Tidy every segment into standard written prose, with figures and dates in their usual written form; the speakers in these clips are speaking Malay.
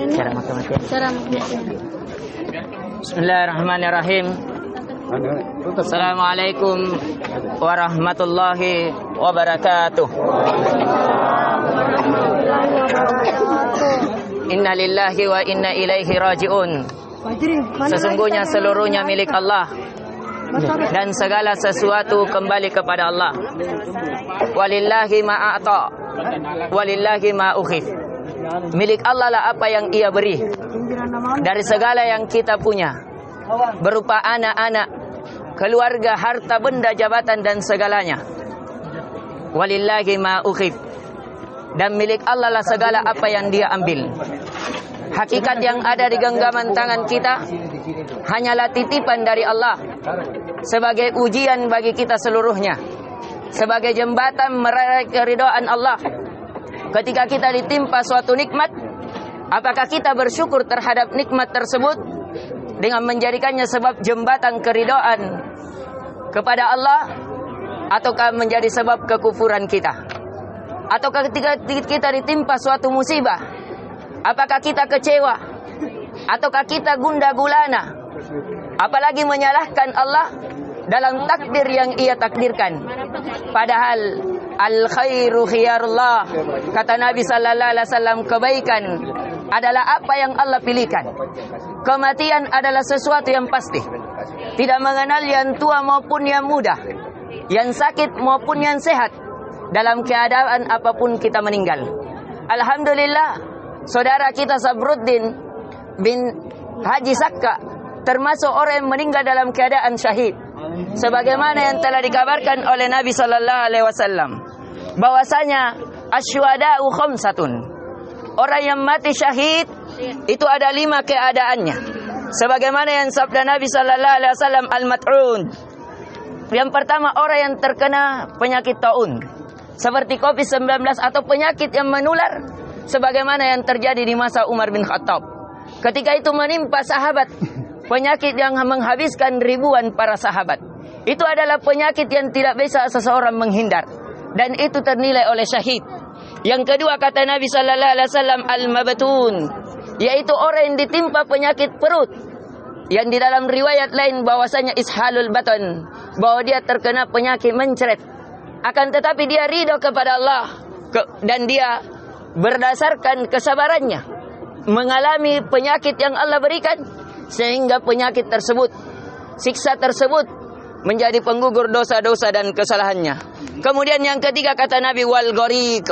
Cara mati-matian. Bismillahirrahmanirrahim. Assalamualaikum warahmatullahi wabarakatuh. Inna lillahi wa inna ilaihi raji'un. Sesungguhnya seluruhnya milik Allah dan segala sesuatu kembali kepada Allah. Walillahi ma'ata walillahi ma'ukhif. Milik Allah lah apa yang Ia beri dari segala yang kita punya, berupa anak-anak, keluarga, harta benda, jabatan dan segalanya. Walillahi ma'ukhif. Dan milik Allah lah segala apa yang Dia ambil. Hakikat yang ada di genggaman tangan kita hanyalah titipan dari Allah, sebagai ujian bagi kita seluruhnya, sebagai jembatan meraih keridhaan Allah. Ketika kita ditimpa suatu nikmat, apakah kita bersyukur terhadap nikmat tersebut dengan menjadikannya sebab jembatan keridhaan kepada Allah, ataukah menjadi sebab kekufuran kita? Ataukah ketika kita ditimpa suatu musibah, apakah kita kecewa, ataukah kita gundah gulana, apalagi menyalahkan Allah dalam takdir yang Ia takdirkan? Padahal al-khairu khiyarullah, kata Nabi sallallahu alaihi wasallam, kebaikan adalah apa yang Allah pilihkan. Kematian adalah sesuatu yang pasti, tidak mengenal yang tua maupun yang muda, yang sakit maupun yang sehat. Dalam keadaan apapun kita meninggal. Alhamdulillah, saudara kita Sabruddin bin Haji Sakka termasuk orang yang meninggal dalam keadaan syahid, sebagaimana yang telah dikabarkan oleh Nabi sallallahu alaihi wasallam bahwasanya asyuhada'u khamsatun. Orang yang mati syahid itu ada 5 keadaannya, sebagaimana yang sabda Nabi sallallahu alaihi wasallam, al-mat'un. Yang pertama, orang yang terkena penyakit taun, seperti COVID-19 atau penyakit yang menular, sebagaimana yang terjadi di masa Umar bin Khattab. Ketika itu menimpa sahabat, penyakit yang menghabiskan ribuan para sahabat. Itu adalah penyakit yang tidak bisa seseorang menghindar, dan itu ternilai oleh syahid. Yang kedua, kata Nabi sallallahu alaihi wasallam, al-mabtun, yaitu orang yang ditimpa penyakit perut, yang di dalam riwayat lain bahwasanya ishalul batan, bahwa dia terkena penyakit mencret. Akan tetapi dia ridho kepada Allah, dan dia berdasarkan kesabarannya mengalami penyakit yang Allah berikan, sehingga penyakit tersebut, siksa tersebut menjadi penggugur dosa-dosa dan kesalahannya. Kemudian yang ketiga, kata Nabi, wal ghariq.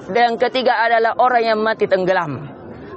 Dan yang ketiga adalah orang yang mati tenggelam.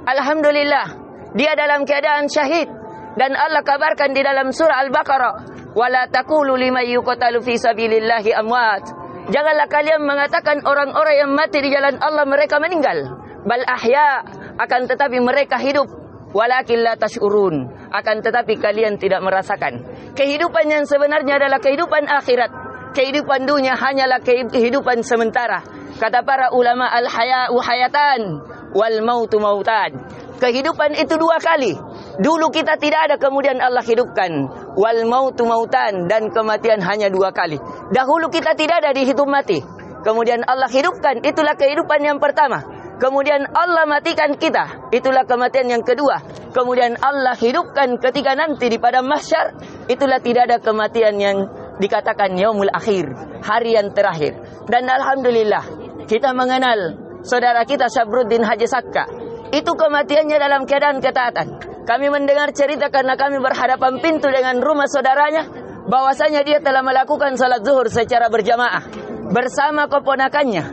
Alhamdulillah, dia dalam keadaan syahid, dan Allah kabarkan di dalam surah Al-Baqarah, wala taqulu liman yuqtalu fi sabilillahi amwat. Janganlah kalian mengatakan orang-orang yang mati di jalan Allah mereka meninggal. Bal ahya, akan tetapi mereka hidup. Walakin la tash'urun, akan tetapi kalian tidak merasakan. Kehidupan yang sebenarnya adalah kehidupan akhirat. Kehidupan dunia hanyalah kehidupan sementara. Kata para ulama, al-haya'u hayatan wal mautu mautan. Kehidupan itu 2 kali. Dulu kita tidak ada, kemudian Allah hidupkan. Wal mautu mautan, dan kematian hanya 2 kali. Dahulu kita tidak ada, dihidup mati, kemudian Allah hidupkan. Itulah kehidupan yang pertama. Kemudian Allah matikan kita, itulah kematian yang kedua. Kemudian Allah hidupkan ketika nanti di padang mahsyar. Itulah tidak ada kematian yang dikatakan yaumul akhir, hari yang terakhir. Dan alhamdulillah, kita mengenal saudara kita Sabruddin Haji Sakka. Itu kematiannya dalam keadaan ketaatan. Kami mendengar cerita karena kami berhadapan pintu dengan rumah saudaranya, bahwasanya dia telah melakukan salat zuhur secara berjamaah bersama keponakannya,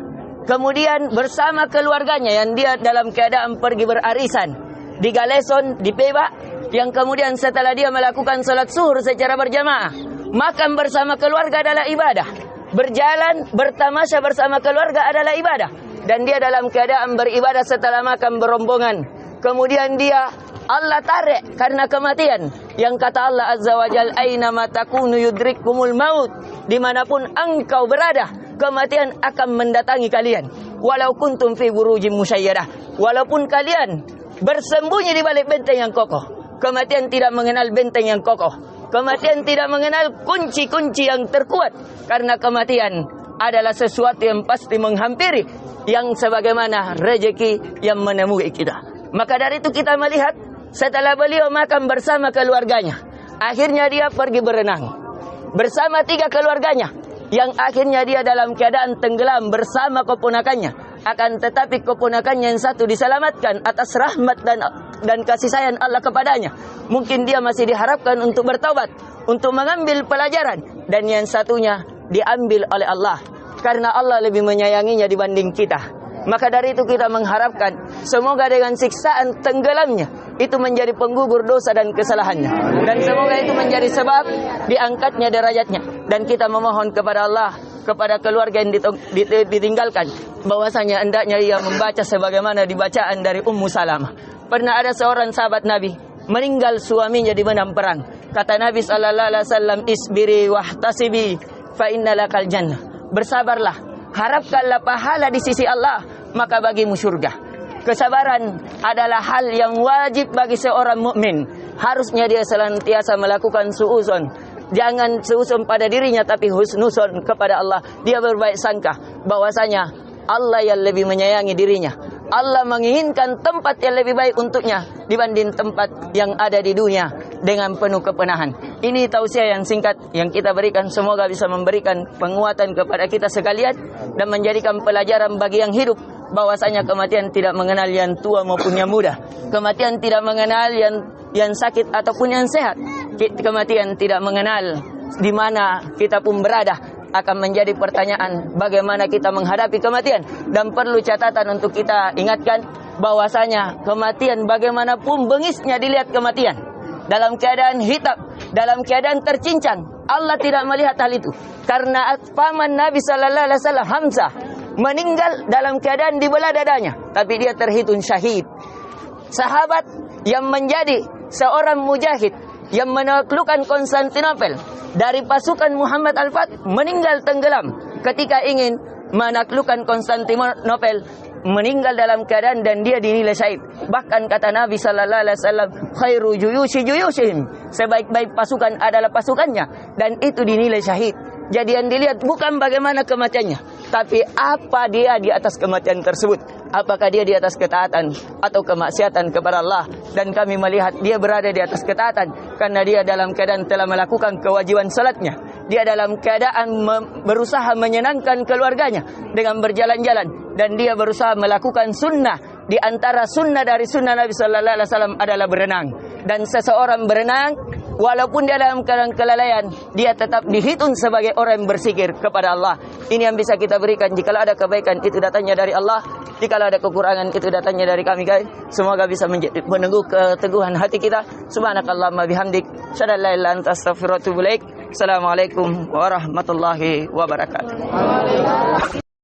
kemudian bersama keluarganya yang dia dalam keadaan pergi berarisan di Galeson, di Peba, yang kemudian setelah dia melakukan salat zuhur secara berjamaah, makan bersama keluarga adalah ibadah, berjalan bertamasya bersama keluarga adalah ibadah, dan dia dalam keadaan beribadah setelah makan berombongan. Kemudian dia Allah tarik karena kematian, yang kata Allah Azza wa Jal, aina ma takunu yudrikkumul maut, dimanapun engkau berada, kematian akan mendatangi kalian. Walau kuntum fi burujim musyayyadah, walaupun kalian bersembunyi di balik benteng yang kokoh, kematian tidak mengenal benteng yang kokoh. Kematian tidak mengenal kunci-kunci yang terkuat, karena kematian adalah sesuatu yang pasti menghampiri, yang sebagaimana rezeki yang menemui kita. Maka dari itu kita melihat setelah beliau makan bersama keluarganya, akhirnya dia pergi berenang bersama 3 keluarganya, yang akhirnya dia dalam keadaan tenggelam bersama keponakannya. Akan tetapi keponakannya yang satu diselamatkan atas rahmat dan kasih sayang Allah kepadanya. Mungkin dia masih diharapkan untuk bertaubat, untuk mengambil pelajaran, dan yang satunya diambil oleh Allah karena Allah lebih menyayanginya dibanding kita. Maka dari itu kita mengharapkan semoga dengan siksaan tenggelamnya itu menjadi penggugur dosa dan kesalahannya, dan semoga itu menjadi sebab diangkatnya derajatnya. Dan kita memohon kepada Allah, kepada keluarga yang ditinggalkan, bahwasanya hendaknya ia membaca sebagaimana dibacaan dari Ummu Salamah. Pernah ada seorang sahabat Nabi meninggal suaminya di medan perang. Kata Nabi sallallahu alaihi wasallam, "Isbiri wahtasibi fa innalakal jannah." Bersabarlah, harapkanlah pahala di sisi Allah, maka bagimu surga. Kesabaran adalah hal yang wajib bagi seorang mukmin. Harusnya dia senantiasa melakukan suuzon. Jangan suuzon pada dirinya, tapi husnuzon kepada Allah. Dia berbaik sangka bahwasanya Allah yang lebih menyayangi dirinya. Allah menginginkan tempat yang lebih baik untuknya dibanding tempat yang ada di dunia dengan penuh kepenahan. Ini tausiah yang singkat yang kita berikan. Semoga bisa memberikan penguatan kepada kita sekalian dan menjadikan pelajaran bagi yang hidup, bahwasanya kematian tidak mengenal yang tua maupun yang muda. Kematian tidak mengenal yang sakit ataupun yang sehat. Kematian tidak mengenal di mana kita pun berada. Akan menjadi pertanyaan bagaimana kita menghadapi kematian. Dan perlu catatan untuk kita ingatkan bahwasanya kematian bagaimanapun bengisnya dilihat kematian, dalam keadaan hitam, dalam keadaan tercincang, Allah tidak melihat hal itu. Karena paman Nabi sallallahu alaihi wasallam Hamzah meninggal dalam keadaan dibelah dadanya, tapi dia terhitung syahid. Sahabat yang menjadi seorang mujahid yang menaklukkan Konstantinopel dari pasukan Muhammad Al-Fath meninggal tenggelam ketika ingin menaklukkan Konstantinopel, meninggal dalam keadaan dan dia dinilai syahid. Bahkan kata Nabi sallallahu alaihi wasallam, khairu juyushihim, sebaik-baik pasukan adalah pasukannya, dan itu dinilai syahid. Jadi yang dilihat bukan bagaimana kematiannya, tapi apa dia di atas kematian tersebut. Apakah dia di atas ketaatan atau kemaksiatan kepada Allah. Dan kami melihat dia berada di atas ketaatan karena dia dalam keadaan telah melakukan kewajiban salatnya. Dia dalam keadaan berusaha menyenangkan keluarganya dengan berjalan-jalan, dan dia berusaha melakukan sunnah. Di antara sunnah dari sunnah Nabi sallallahu alaihi wasallam adalah berenang. Dan seseorang berenang, walaupun dia dalam keadaan kelalaian, dia tetap dihitung sebagai orang yang berzikir kepada Allah. Ini yang bisa kita berikan. Jikalau ada kebaikan, itu datangnya dari Allah. Jikalau ada kekurangan, itu datangnya dari kami, guys. Semoga bisa menunggu keteguhan hati kita. Subhanakallahumma bihamdik, syada la ilaha illa anta astaghfiruka wa atubu ilaik. Assalamualaikum warahmatullahi wabarakatuh.